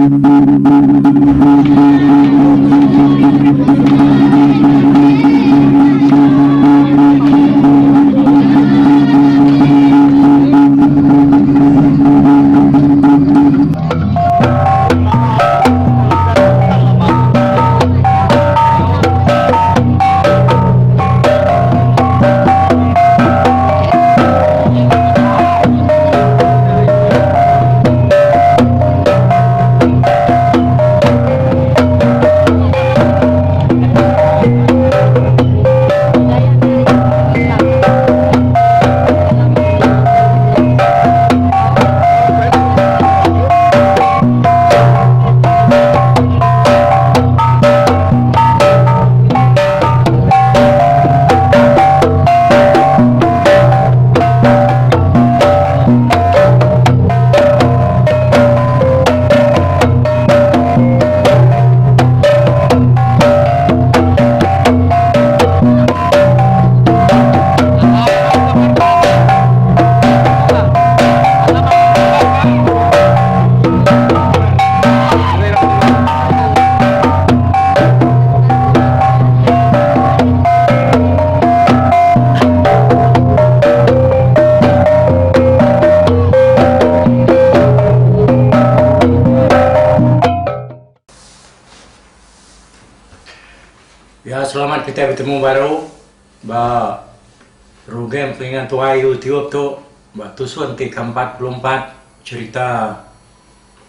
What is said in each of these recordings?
Ya, selamat kita bertemu baru. Program peringatan Tuhan YouTube tu tusuan ke-44 cerita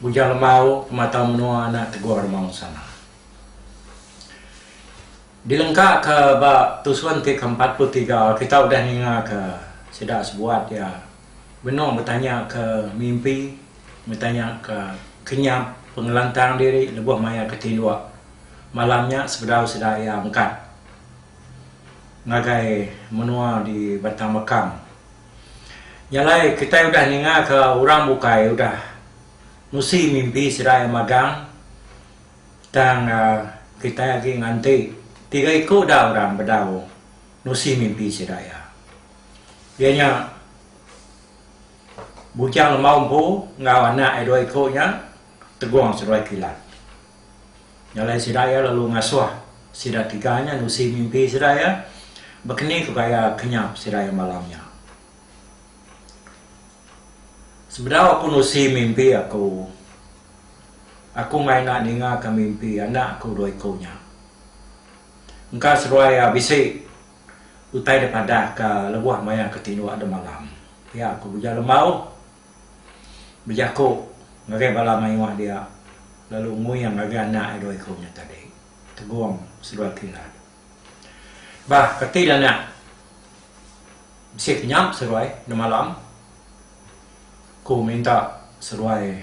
Bujang Lemau Mata Menua Anak Teguh Remau sana. Dilengkap ke tusuan ke-43 kita udah dengar ke sedak sebuat ya. Benar bertanya ke mimpi, bertanya ke kenyap, pengelantang diri, lebuh maya ketindua. Malamnya sebedau sedaya angkat ngagai menua di Batang Mekam. Nyalai kita udah dengar ke orang bukai udah nusi mimpi sedaya magang dan kita lagi nganti 3 ikut dah orang berdau nusi mimpi sedaya. Ianya Bujang Lemau Mpu ngau anak 2 ikutnya teguang seruai kilat. Nyalai sedaya lalu ngasuh sida 3-nya nusi mimpi sedaya berkini kaya kenyap sedaya malamnya. Sebenarnya aku nusi mimpi aku ngai nak dengar ke mimpi anak aku 2 ikutnya. Engkau seruai bisik utai daripada ke lebuh maya ketinu ada malam. Ya aku Bujang Lemau berjakuk ngagai bala mayuah dia. Lalu nguyang agak anak 2 ikutnya tadi. Teguang seruai kilat. Ketika nak bisik kenyap seruai di malam. Ku minta seruai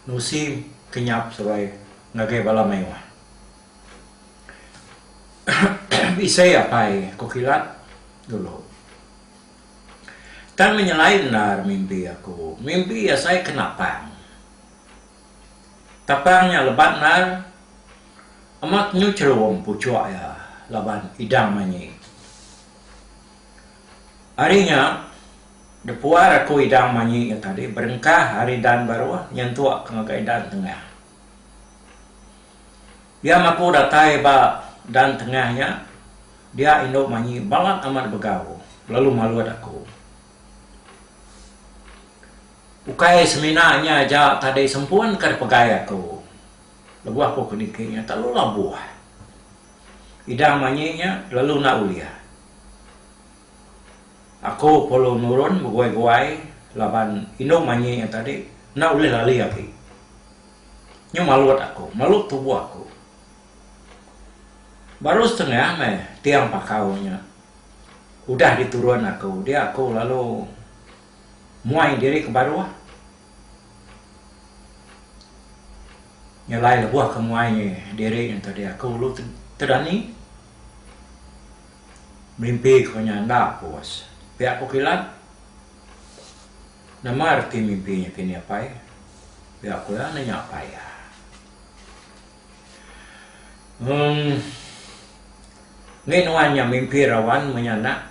nusi kenyap seruai ngagai bala mayuah. Bisa apa ku kilat dulu. Tan menyelain mimpi aku. Mimpi ya saya kenapa? Tapangnya lebat nar amat nyucerum pucuk ya laban idang manyi. Harinya depuar aku idang manyi yang tadi berengkah hari dan baru nyentuak ke dan tengah. Dia maku datai dan tengahnya dia induk manyi balat amat begau lalu malu aku. Ukai seminarnya aja tadi sempun ke pegai aku. Lebuh aku kedikirnya tak lalu labuh. Idang manyinya lalu nak ulia. Aku perlu nurun berguai-guai laban induk manyinya tadi nak ulia lali lagi. Nyu malut aku, malut tubuh aku. Baru setengah tiang pakaunya. Udah diturun aku, dia aku lalu muai diri ke bawah. Nyalai lebuh ke muai diri yang tadi aku lu terani. Mimpi konya ndak puas. Pihak aku kilat. Nama arti mimpinya kini apa ya? Pihak aku ya nanya apa ya? Ngenuannya mimpi rawan menyanak.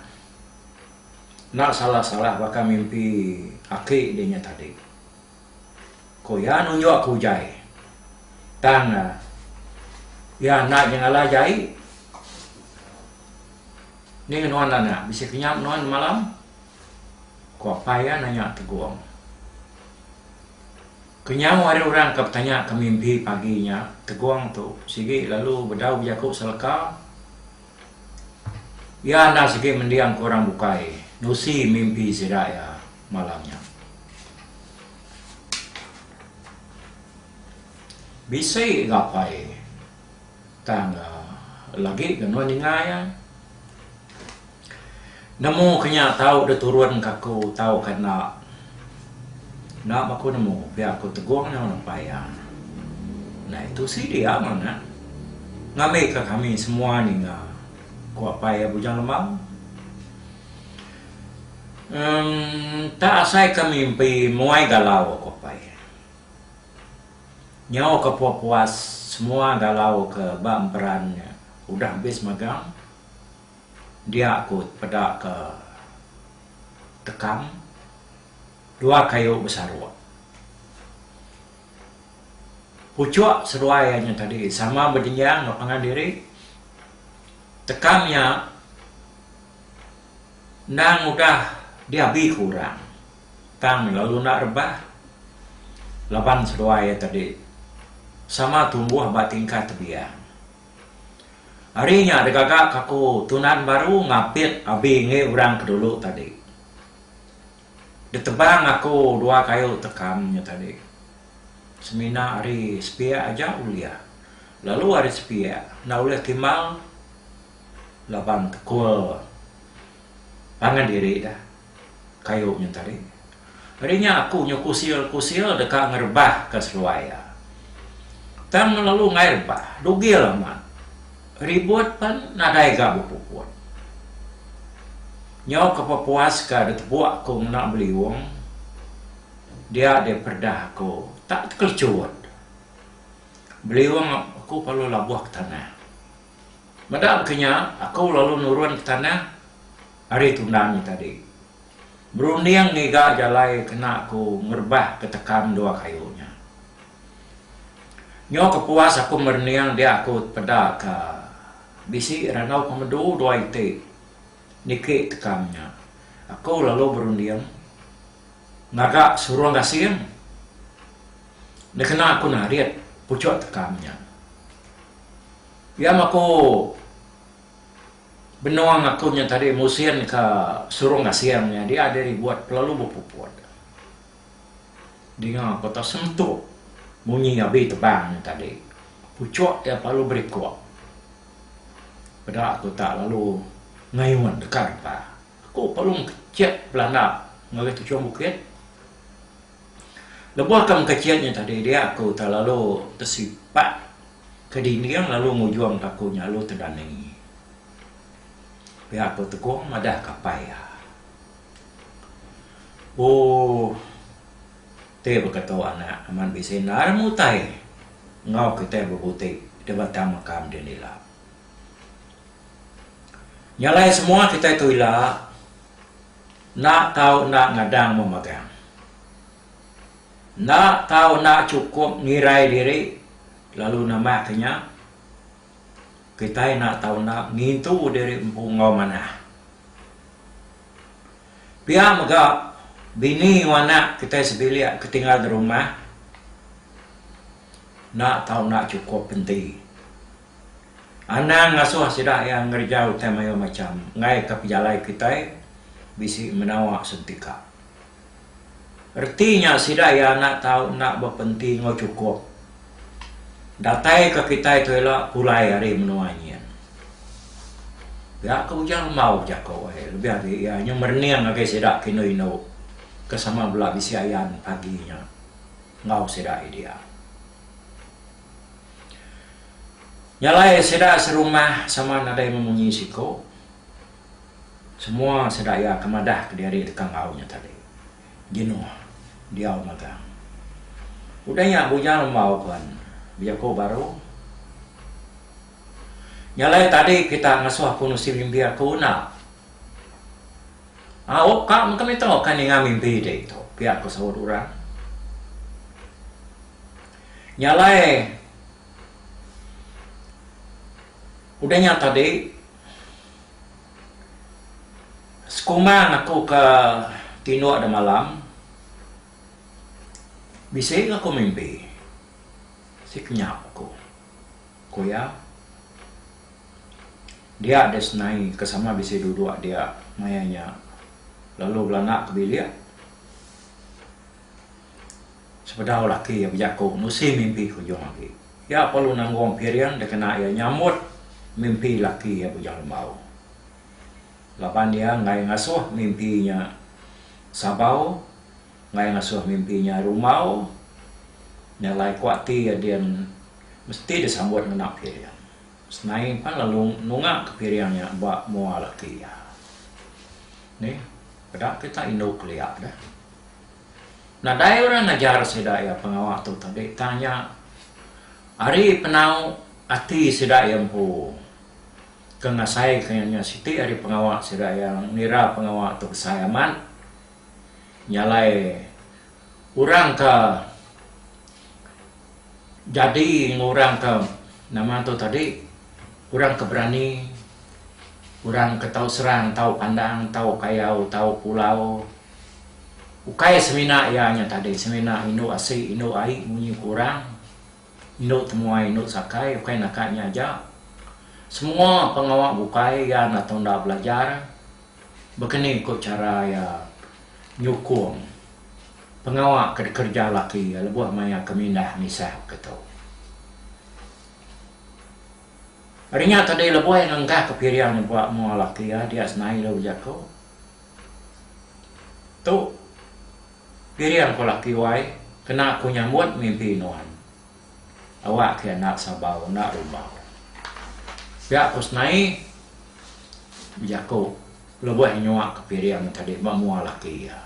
Nak salah-salah bakal mimpi aki dia tadi. Ko ya nunjuk aku jai. tang ya nak yang ala jai ni nuan nak bisa kenyap nuan malam kau apa ya nanya teguang kenyam ada orang ke bertanya ke mimpi paginya teguang tu sige lalu berdau berjakuk selaka ya nak sige mendiang korang bukai nusi mimpi sedaya malamnya bisa gapai tang lagi kenuan ingaya nemu kenya tahu dah turun kaku tahu kena nak aku nemu biar aku teguang nak payah nah itu sih dia mana ngambil ke kami semua ni ngah kuat payah bujang lemam tak asai kami mimpi muai galau kuat payah nyawa ke puas semua galau ke bamperannya udah habis magang dia akut pada ke tekam 2 kayu besar pucuk seruainya tadi sama berjenjang lapangan diri tekamnya nang udah dia habis kurang tang lalu nak rebah lapan seruai tadi sama tumbuh tingkat tebiang. Harinya ada kakak kaku tunan baru ngapit abi nge orang kedulu tadi. Ditebang aku 2 kayu tekamnya tadi. Semina hari sepia aja ulia. Lalu hari sepia, na ulia timal lapan tekul pangan diri dah kayunya tadi. Harinya aku nyukusil dekat ngerbah ke Seruaya. Tang lalu ngair bah, dugil amat. Ribut pan nadai gak berpuput. Nyaw kepapuas ka detebuak ko nak beli wong. Dia perdah ko tak terkecut. Beli wong aku perlu labuh ke tanah. Madak kenya aku lalu nurun ke tanah hari tundangi tadi. Berunding niga jalai kena aku ngerbah ketekam 2 kayunya. Nyo kepuas aku merniang dia aku pada ke bisi ranau komedu 2 ite niki tekamnya. Aku lalu berunding ngagak suruh ngasim. Dia kena aku nariat pucuk tekamnya. Ya aku benuang aku nya tadi musian ke suruh ngasimnya dia ada dibuat lalu berpuput. Dia kata sentuh bunyi abi tebang tadi. Pucuk dia perlu berikut. Pada aku tak lalu ngayuan dekat apa. Aku perlu kecil belanda ngagai tujuan bukit. Lebuh kam kecilnya tadi dia aku tak lalu tersipat ke dinding lalu ngujuang kakunya lalu terdani. Biar aku teguh madah kapaya. Oh, te berkata anak aman bisa nar mutai ngau kita berbutik di batang makam dia nila nyalai semua kita itu ilah nak tahu nak ngadang memegang nak tahu nak cukup ngirai diri lalu nama kenya kita nak tahu nak ngintu dari empung ngau mana biar megak bini wana kita sebelia ketinggal di rumah nak tahu nak cukup penting anak ngasuh sidak yang ngerjau temayo macam ngai ke pejalai kita bisi menawak sentika artinya sidak yang nak tahu nak berpenting ngau cukup datai ke kita itu ialah pulai hari menuanya ya kau jangan mau jakau lebih hari ya yang merniang agai sidak kino ino kesama belah bisi ayan paginya ngau sedai dia nyalai sedai serumah sama nadai memunyi siko semua sedaya kemadah ke diri dekat ngaunya tadi jenuh dia magang udahnya bujang mau kan biar kau baru nyalai tadi kita ngasuh aku nusim biar kau nak oh, kak kami tahu kan yang mimpi dia itu pihak kesawut orang nyalai Udahnya tadi, sekumang aku ke Tino ada malam, bisa aku mimpi. Si kenyap aku. Kuya. Dia ada senai kesama bisa duduk dia mayanya. Lalu belanak ke bilik. Sepedah laki yang berjaku, nusi mimpi hujung lagi. Ya perlu nanggung pirian, dia kena ya nyamut mimpi laki yang berjalan bau. Lapan dia ngai ngasuh mimpinya sabau, ngai ngasuh mimpinya rumau, nilai kuati ya dia mesti disambut dengan pirian. Senai pan lalu nungak ke piriannya buat mua laki ya. Nih, pada kita induk lihat dah. Nah, daya orang najar sedaya pengawak tu tadi tanya, hari penau ati sedaya empu. Kena saya kayaknya siti hari pengawak sedaya nira pengawak tu kesayaman. Nyalai orang ke jadi orang ke nama tu tadi orang keberani, orang ke tahu serang, tahu pandang, tahu kayau, tahu pulau. Ukai semina ianya tadi, semina inu asih, inu ai bunyi kurang, inu temuai, inu sakai, ukai nakanya aja. Semua pengawak bukai ya atau ndak belajar, begini ikut cara ya nyukum pengawak kerja laki, ya lebuh maya kemindah misah gitu. Harinya tadi lebuh yang enggak kepirian buat mua laki ya, dia senai lo jago. Tu pirian ko laki wai, kena aku nyambut mimpi nuan. Awak kaya nak sabau, nak rumah. Ya aku senai, jago. Lebuh nyuak kepirian tadi, buat mua laki ya.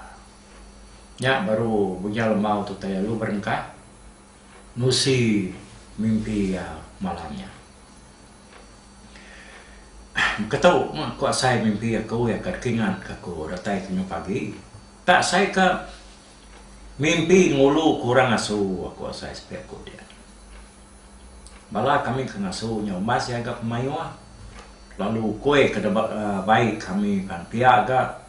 Ya baru punya lemau tu tadi lu berengkah, nusi mimpi ya malamnya. Ketau, aku asai mimpi aku ya kekingan aku datai kena pagi. Tak saya ke mimpi ngulu kurang asu aku asai spek aku dia. Bala kami ke ngasunya mas ya agak pemayu. Lalu kue ke baik kami kan pihak agak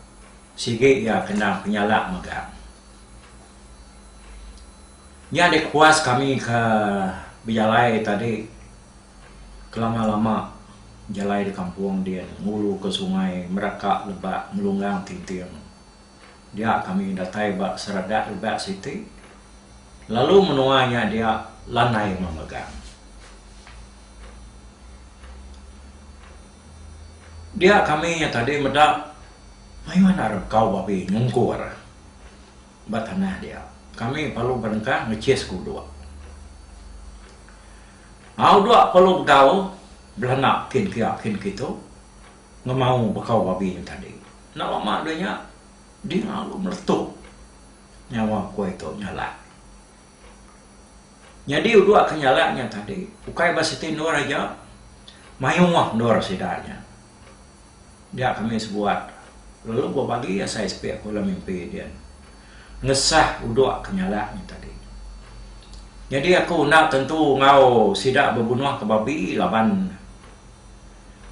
sikit ya kena penyalak megang. Ya dek puas kami ke berjalai tadi kelama-lama jalai di kampung dia ngulu ke sungai merakak lebak melunggang tinting. Dia kami datai bak seradak lebak siti. Lalu menuanya dia lanai memegang. Dia kami yang tadi medak mai mana kau babi ngungkur. Batanah dia. Kami perlu berengkah ngecies ku dua. Au dua perlu kau belanak kin gitu. Ngemau bekau babi yang tadi. Nak lama adanya dia lalu meletup. Nyawa ku itu nyala. Jadi dua kenyalanya tadi. Ukai basitin nur aja. Mayungah nur sidanya. Dia kami sebuat. Lalu gua bagi ya saya sepek aku lah mimpi dia. Ngesah uduk kenyalanya tadi. Jadi aku nak tentu ngau sidak berbunuh ke babi laban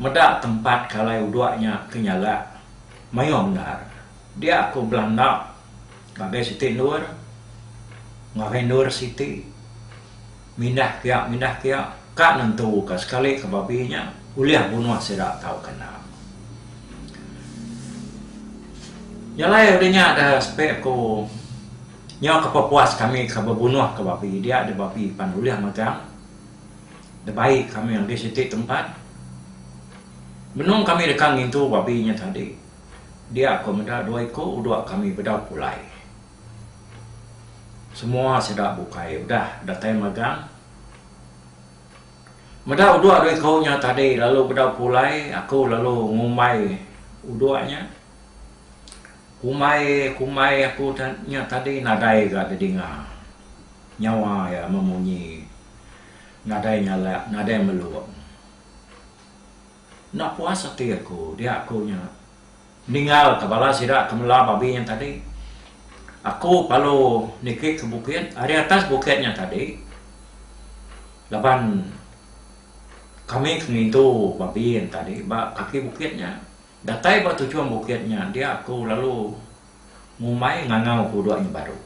medak tempat kalai uduknya kenyala mayom benar. Dia aku belanda bagai Siti Nur ngagai Nur Siti mindah kia kak nentu ke sekali ke babinya uliah bunuh sidak tahu kena. Nyalai udahnya ada spek aku nyawa kepuas kami ke berbunuh ke babi. Dia ada babi panuliah megang. Ada baik kami yang di situ tempat. Benung kami dekang itu babinya tadi. Dia aku mendak dua ekor, dua kami bedau pulai. Semua sedap bukai. Udah datai megang. Medau dua ekornya tadi lalu bedau pulai. Aku lalu ngumai uduanya. Kumai aku tanya tadi nadai gak ada dengar. Nyawa ya memunyi. Nadai nyala, nadai meluap. Nak puas hati aku, dia akunya. Ninggal kepala sidak kemelah babi yang tadi. Aku palu nikik ke bukit, hari atas bukitnya tadi. Laban kami itu babi yang tadi kaki bukitnya datai batu cuam bukitnya dia aku lalu ngumai ngangau kuduanya baru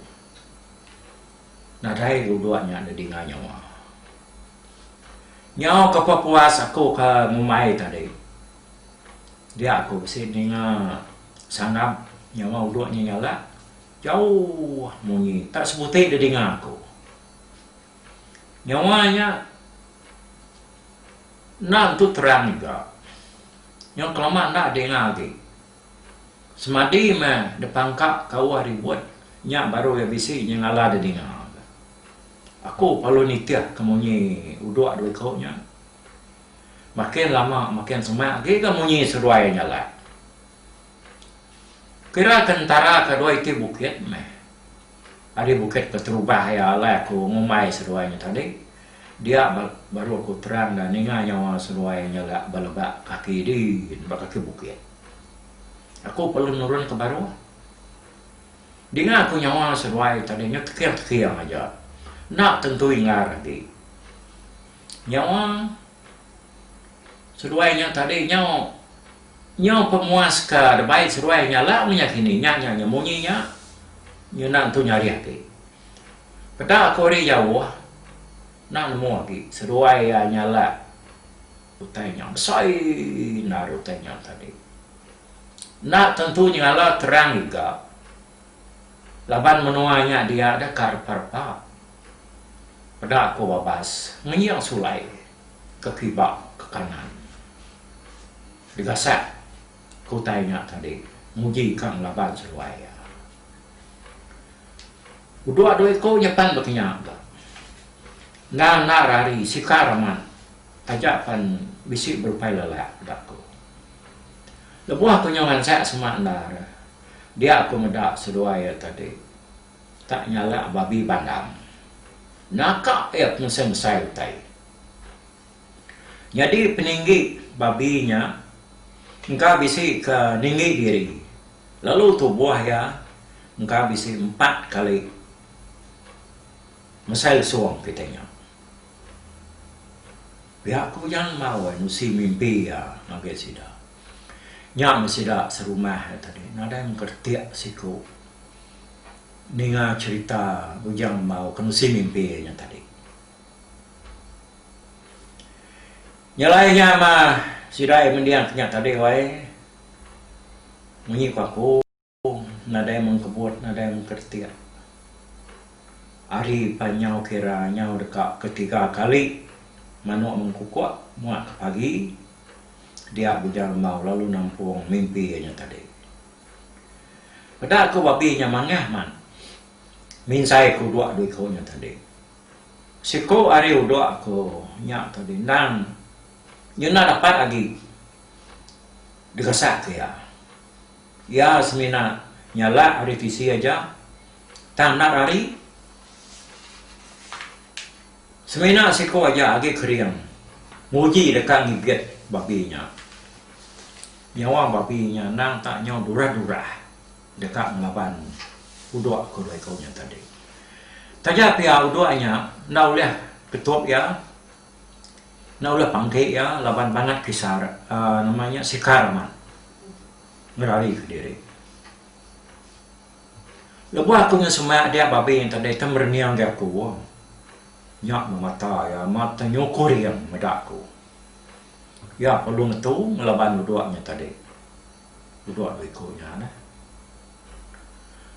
nadai kuduanya ada di nyawa nyawa ke Papuas aku ke ngumai tadi dia aku sini sanggap nyawa uduanya nyala jauh munyi tak sebutik dia dengar aku nyawanya nak tu terang juga yang kelamaan nak dengar lagi semadi mah depan kak kau hari buat nyak baru ya bisi yang ala ada dengar aku kalau nitia kemunyi uduk dua kau nya makin lama makin semak lagi kemunyi seruai nyala kira kentara kedua itu bukit mah ada bukit keterubah ya lah aku ngumai seruainya tadi dia baru aku terang dan ingat nyawa seruainya lah balabak kaki di kaki bukit aku perlu nurun ke bawah dengan aku nyawa seruai tadinya tekir-tekir aja nak tentu ingat lagi nyawa seruainya tadi nyawa pemuas ke debai seruainya lah menyakini nyanya munyinya nyunang tu nyari lagi pada aku ri jauh nak nemu lagi seruai nyala utainya besar nar utainya tadi nak tentu nyala terang juga laban menuanya dia ada karparpa pada aku babas ngiang sulai ke kibak ke kanan digasak kutainya tadi muji kang laban seruai udua ko nyepan bakinya na rari sikaraman tajapan bisik berpai lelak daku lebuah kunjungan saya semak ndara dia aku medak seduaya tadi tak nyala babi bandam nakak pensen saya utai jadi peninggi babinya engkau bisik ke ninggi diri lalu tubuh ya engkau bisik 4 kali mesai suang kitanya pihak aku jangan mau nusi mimpi ya naga sida nyam sida serumah tadi nada yang kertiak siku ninga cerita bujang mau ke nusi mimpi nya tadi nyalainya mah sida mendiang kenyak tadi wae munyi aku nada yang mengkebut nada yang kertiak hari panyau kira nyau dekat ketiga kali manuk mengkukuk muak pagi dia bujang mau lalu nampung mimpinya tadi pada aku babi nyamangnya man min saya ku dua kau nya tadi siko ari udua aku nyak tadi nang nyena dapat lagi dikesak ya semina nyala hari visi aja tanah hari semena siko aja agi keriang muji dekat ngigit babinya nyawa babinya nang tak nyawa durah-durah dekat ngelaban uduk kedua kaunya tadi taja pia uduknya naulah ketup ya naulah pangke ya laban banget kisar namanya sikarman ngerari ke diri lebuh aku nya semak dia babi yang tadi temerniang dia aku nyak mata ya mata nyukur yang medaku ya perlu ngetu ngelaban uduaknya tadi uduak duikonya nah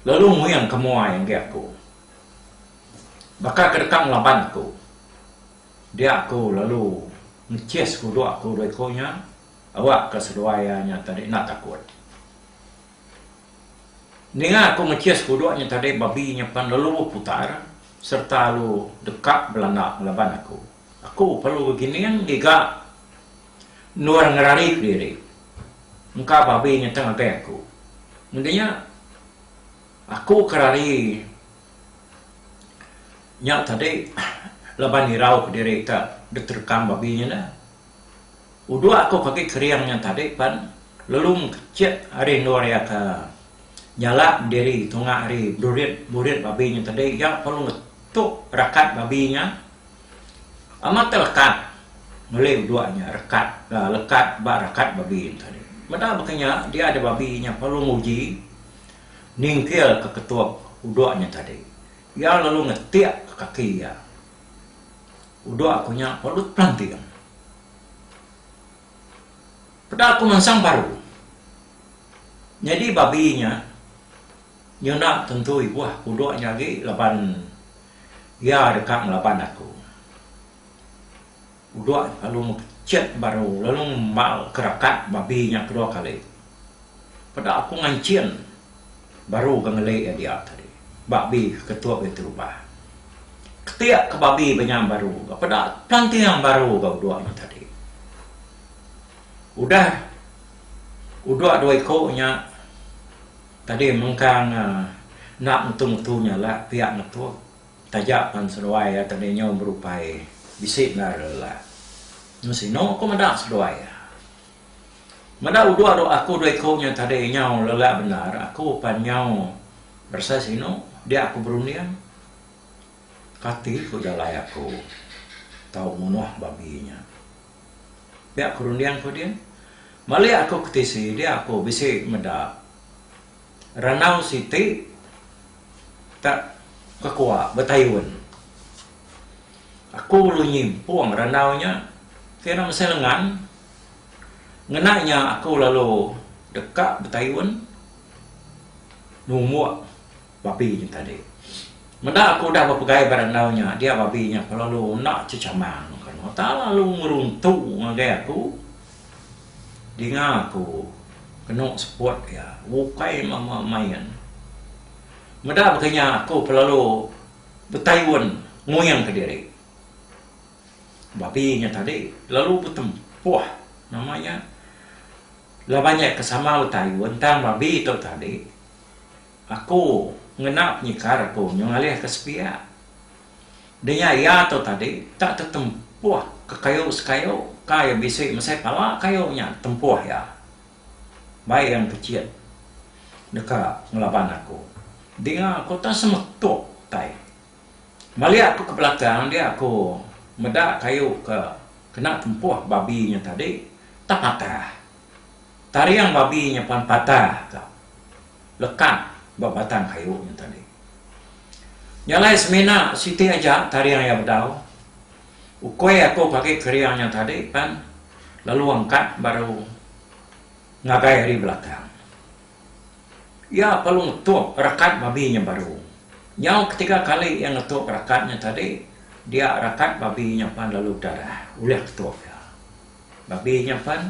lalu muyang kemua yang dia aku bakal kedekang ngelaban aku dia aku lalu ngecies uduak aku duikonya awak keseduayanya tadi nak takut Ninga aku ngecies uduaknya tadi babinya pan lalu putar serta lu dekat belanda laban aku. Aku perlu beginian giga nuar ngerari diri. Engkau babi nyeteng agak aku. Mendingnya aku kerari nyak tadi laban irau ke diri tak diterkam babinya dah. Udua aku kaki keriangnya tadi pan lalu kecil hari nuar ya ke nyala diri tengah hari burit babinya tadi yang perlu tu rakat babinya amat terlekat Melih duanya lekat rekat babi tadi. Mada makanya dia ada babinya perlu nguji ningkil ke ketua uduaknya tadi. Ia lalu ngetiak ke kaki ya. Uduak akunya perlu pelantian. Pada aku mansang baru. Jadi babinya nyenak tentu wah uduaknya lagi laban ya dekat laban aku. Uduak lalu cet baru lalu mal kerakat babinya kedua kali. Pada aku ngancien baru gengelek dia tadi. Babi ketua itu rubah. Ketiak ke babi banyak baru. Pada pelantian baru kau uduaknya tadi. Udah dua ekornya tadi mengkang nak mutu-mutunya lah pihak ngetua tajak pan seruai ya tadinya berupai bisik lah. Nusino aku madak seruai ya. Madak aku dua ekornya tadi nyau lelah benar. Aku pan nyau bersasino dia aku berunian. Kati ku jalai aku tahu munuh babinya. Biar kerundian ku dia. Mali aku ketisi dia aku bisik medak. Ranau Siti tak kekuat betayun. Aku lu nyimpuang ranaunya kira masa lengan. Ngenaknya aku lalu dekat betayun numuak babi tadi. Menda aku dah berpegai beranaunya dia babinya lalu nak cecamang kan. Tak lalu meruntuk ngagai aku. Dengar aku kena sport ya. Wukai mama main. Meda berkanya aku lalu bertayun ngoyang ke diri. Babinya tadi lalu bertempuh namanya. Lah banyak kesama bertayun tang babi itu tadi. Aku ngenak nyikar aku nyalih ke sepia. Dia ya tu tadi tak tertempuh ke kayu sekayu kayu bisik masih pala kayunya tempuh ya. Baik yang kecil dekat ngelaban aku. Dia aku tak semetuk tai. Maliak aku ke belakang dia aku medak kayu ke kena tempuh babinya tadi tak patah. Tariang babinya pun patah tak. Lekat batang kayunya tadi. Nyalai semena Siti aja tariang yang berdau. Ukoi aku pakai keriangnya tadi kan lalu angkat baru ngagai di belakang. Ya perlu ngetuk rakat babinya baru. Nyau ketiga kali yang ngetuk rakatnya tadi dia rakat babinya pan lalu darah ulah ketuk ya. Babinya pan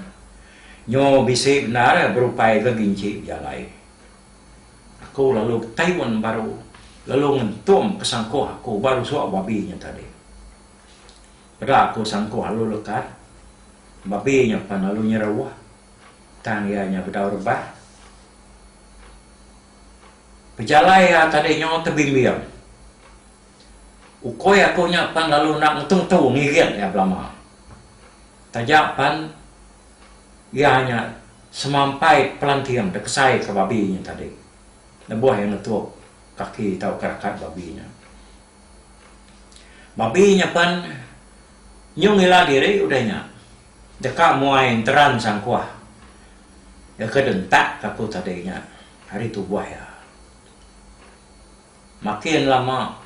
nyo bisik benar berupaya ke ginci jalai. Aku lalu Taiwan baru lalu ngentum kesangkuh aku baru suak babinya tadi. Pada aku sangkuh lalu lekat babinya pan lalu nyerawah tangianya berdau rebah. Pejalai ya tadi nyo tebimbiam. Ukoi aku nyapan lalu nak ngetung-tung ngirit ya belama. Tajak pan ia hanya semampai pelantiam dekesai ke babinya tadi. Nebuah yang ngetuk kaki tahu kerakat babinya. Babinya pan nyungila diri udahnya. Dekat muain teran sangkuah. Ya kedentak aku tadinya hari tu buah ya. Makin lama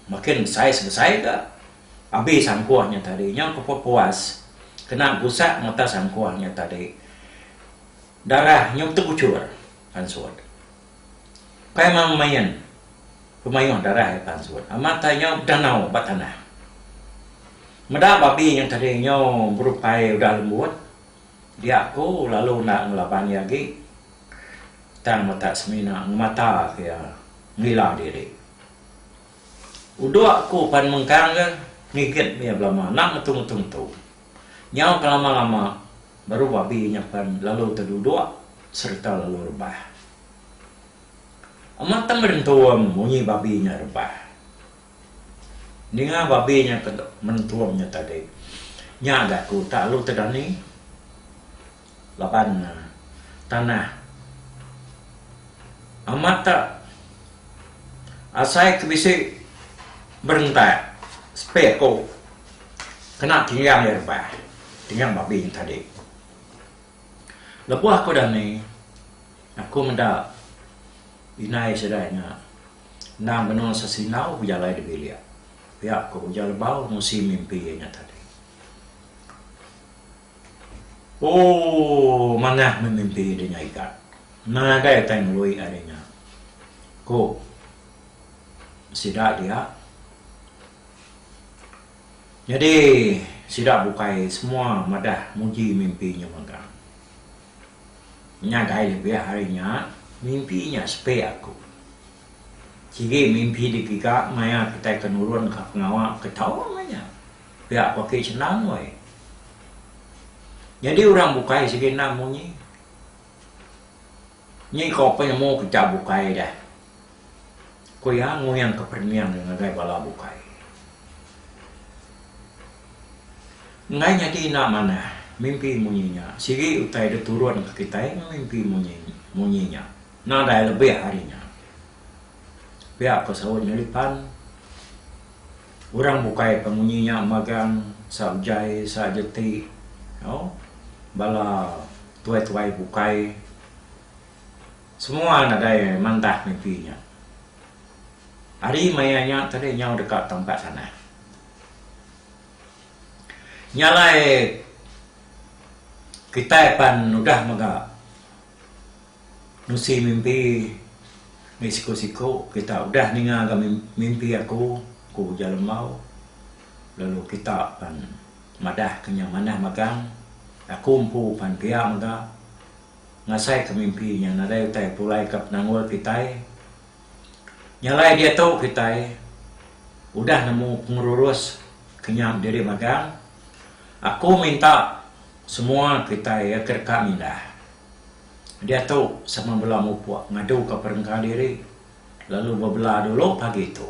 makin besar ke habis sangkuahnya tadinya aku puas kena gusak mata sangkuahnya tadi darahnya terkucur pansut kayak main pemain darah ya pansut matanya danau batanah meda babi yang tadinya berupaya udah lembut dia aku lalu nak ngelaban lagi tang mata semina mata kayak ngila diri. Udah aku pan mengkang ke ngikit dia belama nak ngetung tu. Nyau lama-lama baru babi nyapan lalu terduduk serta lalu rebah. Amat merentuam bunyi babinya rebah. Dengar babinya mentuamnya tadi. Nyaga ku tak lu terdani lapan tanah. Amat tak asai kebisik berentak speko kena tinggal ya rebah dengan babi yang tadi. Lepas aku dah ni, aku mendak inai sedanya. Nam benar sesinau berjalan di bilik. Pihak aku berjalan bau musim mimpi yang tadi. Oh, mana memimpi dia ikat. Mana ada yang lui adanya. Ko, sidak dia. Jadi, sidak bukai semua madah muji mimpinya magang. Nyagai lebih harinya, mimpinya sepe aku. Sige mimpi di kika, maya kita kenurun ke pengawal, ketawa maya. Pihak pakai senang woi. Jadi orang bukai sige namunyi. Ni kau apa yang mau kerja bukai dah. Kau yang ngoyang kepernian dengan gaya bala bukai. Ngai nyati nak mana mimpi munyinya. Sige utai dia turun ke kita mimpi munyinya. Nada lebih harinya. Pihak kesawat nyelipan. Orang bukai pengunyinya magang sa ujai sa jeti. Oh, bala tuai-tuai bukai. Semua nada mantah mimpinya. Hari mayanya tadi nyau dekat tempat sana. Nyalai kita pan udah maga nusi mimpi ni siko-siko kita udah ninga mimpi aku jalan mau lalu kita pan madah kenyang manah magang aku umpu pan pia maga ngasai ke mimpinya nadai utai pulai kap nangol kita nyalai dia tahu kita udah nemu pengurus kenyang diri magang. Aku minta semua kita ya kerka mindah. Dia tahu sama belah mupuak ngadu ke perengkah diri. Lalu berbelah dulu pagi itu.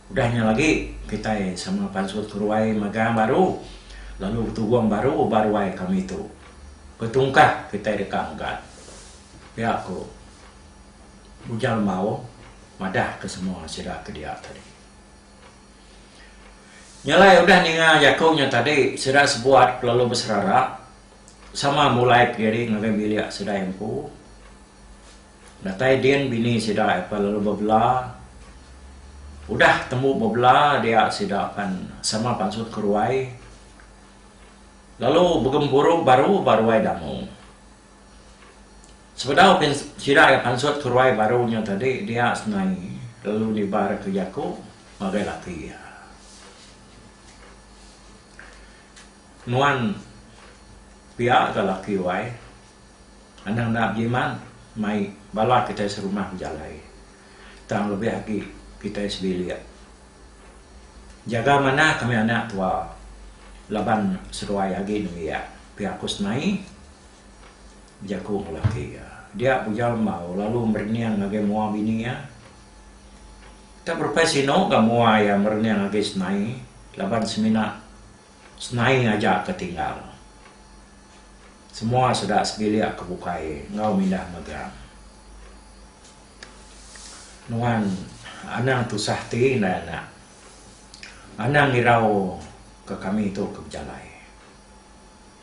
Udahnya lagi kita sama pansut keruai magang baru. Lalu tuguang baru baruai kami itu. Ketungkah kita dekat angkat. Ya aku bujal mau madah ke semua sidak ke dia tadi. Nyalai udah ninga jakunya tadi sudah sebuat lalu berserarak sama mulai kiri ngagai bilik sudah empu. Datai dian bini sudah apa lalu bebelah. Udah temu bebelah dia sudah pan sama pansut keruai. Lalu begemburu baruai damu. Sebenarnya sudah pansut keruai barunya tadi dia senai lalu dibar ke jaku ngagai laki ya. Nuan pihak ke laki wai anak nak jiman mai bala kita serumah berjalai tang lebih lagi kita sebilik jaga mana kami anak tua laban seruai lagi ya pihak kusnai jaku laki ya dia bujal mau lalu berniang lagi mua bini ya tak berpesino ke mua ya berniang lagi senai laban semina senai ngajak ketinggal. Semua sudah sebilik kebukai, ngau mindah magang. Nuan, anang tu sahti na anak. Anang irau ke kami itu ke berjalai.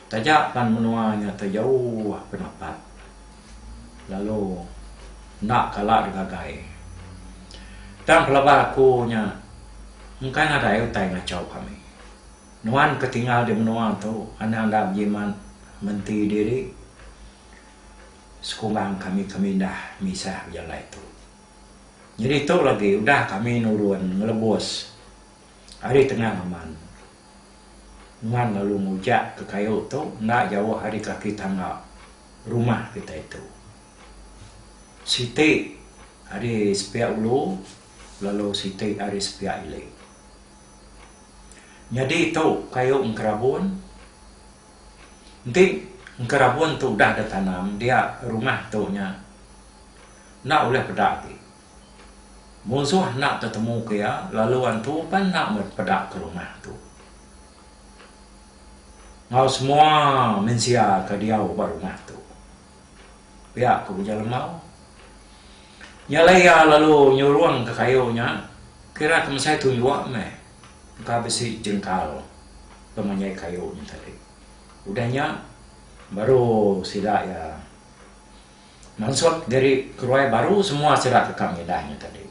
Tajak pan menuanya terjauh pendapat. Lalu nak kalah digagai. Dan pelabah aku nya, mungkin ada yang utai ngacau kami. Nuan ketinggal di menua tu, anak dah jiman menti diri. Sekurang kami dah misah jalan itu. Jadi tu lagi, udah kami nurun ngelebus. Hari tengah aman. Nuan lalu ngujak ke kayu tu, nak jauh hari kaki tangga rumah kita itu. Siti hari sepiak ulu, lalu siti hari sepiak ilik. Jadi itu kayu engkerabun. Nanti engkerabun tu dah ada tanam. Dia rumah tu nya. Nak boleh pedak ke. Musuh nak ketemu ke ya. Lalu antu pan nak berpedak ke rumah tu. Ngau semua mensia ke dia ubah rumah tu. Pihak ke berjalan mau. Nyalai ya lalu nyuruang ke kayunya. Kira ke saya tu yuak meh. Ka besi jengkal. pemanyai kayu ni tadi. Udahnya baru sila ya masuk dari keruai baru semua sila ke kami dahnya tadi.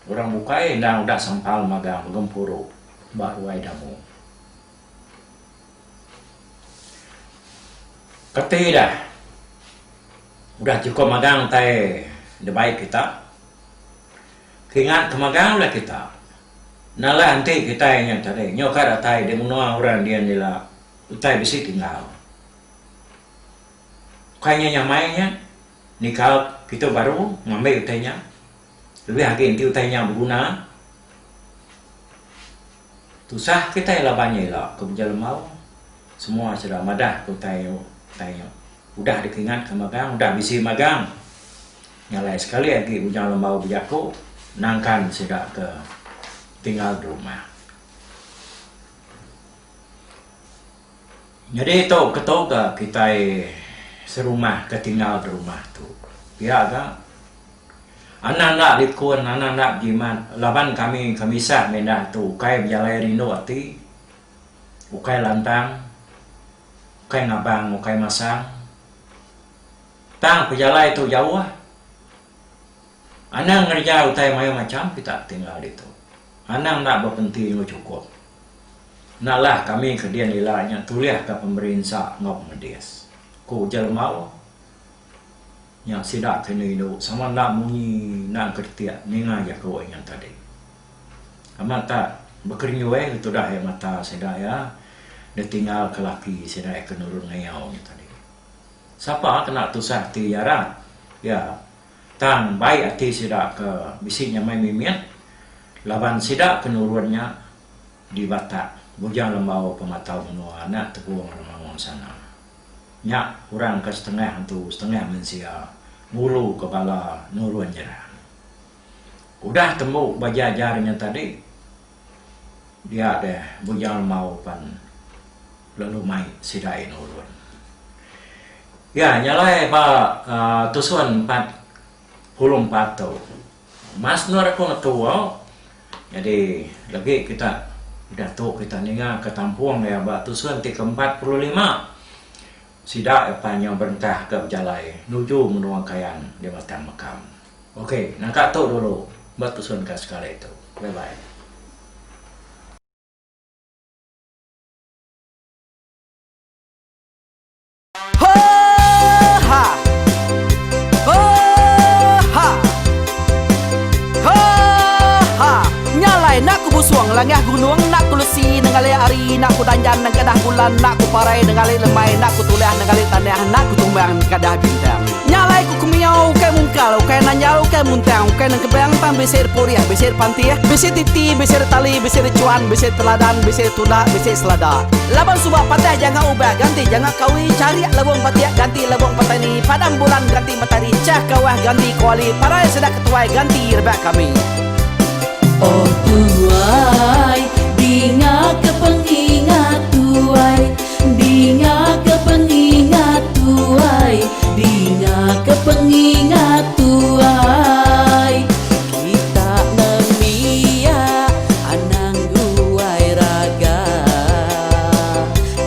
Orang bukai dah udah sampal magang gempuru baru ai damu. Kati dah. Udah cukup magang tai de baik kita. Keingat ke magang lah kita. Nala nanti kita yang tadi nyokar tai de menua orang dia nila utai bisi tinggal. Kayaknya nyamainya nikah kita baru ngambil utainya. Lebih lagi inti utainya berguna. Tusah kita ialah banyak lah kebejalan mau. Semua sudah madah ke utainya. Udah dikingat ke magang, udah bisi magang. Nyalai sekali lagi ujang lembau berjaku. Nangkan sudah ke tinggal di rumah. Jadi itu ketua kita serumah ketinggal di rumah tu. Ya agak anak-anak likun, anak-anak gimana. Laban kami sah mendah tu. Ukai berjalai rindu hati. Ukai lantang. Ukai ngabang, ukai masang. Tang berjalai tu jauh lah. Anak ngerja utai mayu macam kita tinggal itu. Anak nak berpenting cukup. Naklah kami ke dia nilainya tulis ke pemerintah ngop medias. Ku jal mau yang sidak kena itu sama nak munyi nak kertia ninga ya kau yang tadi. Amata berkeringat itu dah ya mata sedak ya. Dia tinggal ke laki sedak ke nurun ngayau yang tadi. Siapa kena tusah ti yarat? Ya, tang baik hati sedak ke bisiknya main mimian. Laban sidak kenurunnya di Batak. Bujang lembau pematau menua anak teguang ramang sana. Nyak kurang ke setengah tu setengah mensia mulu kepala nurun jerah. Udah tembuk bajajarnya tadi. Dia deh bujang lembau pan lalu mai sidai nurun. Ya nyalai pak tusuan 44 tu. Mas nur aku ngetua. Jadi lagi kita udah tu kita ninga ke Tampuang ya bak tusuan ke-45. Sidak apanya berentah ke jalai nuju menua kayan di mata makam. Okey, nak tu dulu bak tusuan ke sekali itu. Bye bye. Suang langah gunung nak kulusi nengali ari nak ku danjan nang kadah bulan nak ku parai nengali lemai nak ku tulah nengali tanah nak ku tumbang kadah bintang nyalai ku kumiau ke mungkal ke nanjau ke muntang ke nang kebang tam besir puriah besir pantiah besir titi besir tali besir cuan besir teladan besir tuna besir selada laban subah patah jangan ubah ganti jangan kawi cari labung patiak ganti labung patani padam bulan ganti matahari cah kawah ganti kuali parai sedak ketuai ganti rebak kami. Oh tuai, dinga ke pengingat tuai, dinga ke pengingat tuai, dinga ke pengingat tuai. Kita nemia anang guai raga,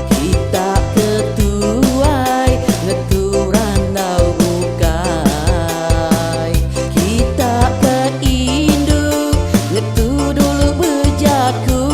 kita ketuai ngeturan dau bukai, kita ke Indu ngetu dulu bejaku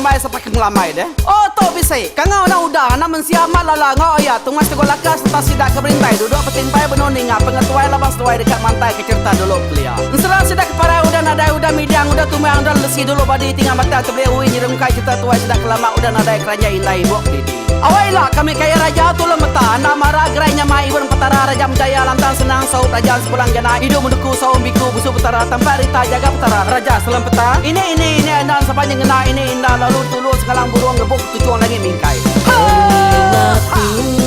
mai sapak ngelamai deh. Oh to bisai, kangau na udah na mensia malala ngau ya tungas tegol lakas tas sidak keberintai duduk petimpai benoning pengetuai labas tuai dekat mantai ke cerita dulu kelia. Enseran sidak keparai udah nadai udah midiang udah tumayang udah lesi dulu badi tinggal mata terbeli uin nyirem kai cerita tuai sidak kelama udah nadai kerajaan indai bok didi. Awailah kami kaya raja tu lemeta nama ragrainya mai iwan petara raja menjaya lantang senang saut raja sepulang jana hidup menduku saum biku busu petara tanpa rita jaga petara raja selam peta ini andan sepanjang ngena ini indah lalu tulus segalang burung ngebuk tujuan lagi mingkai. Aku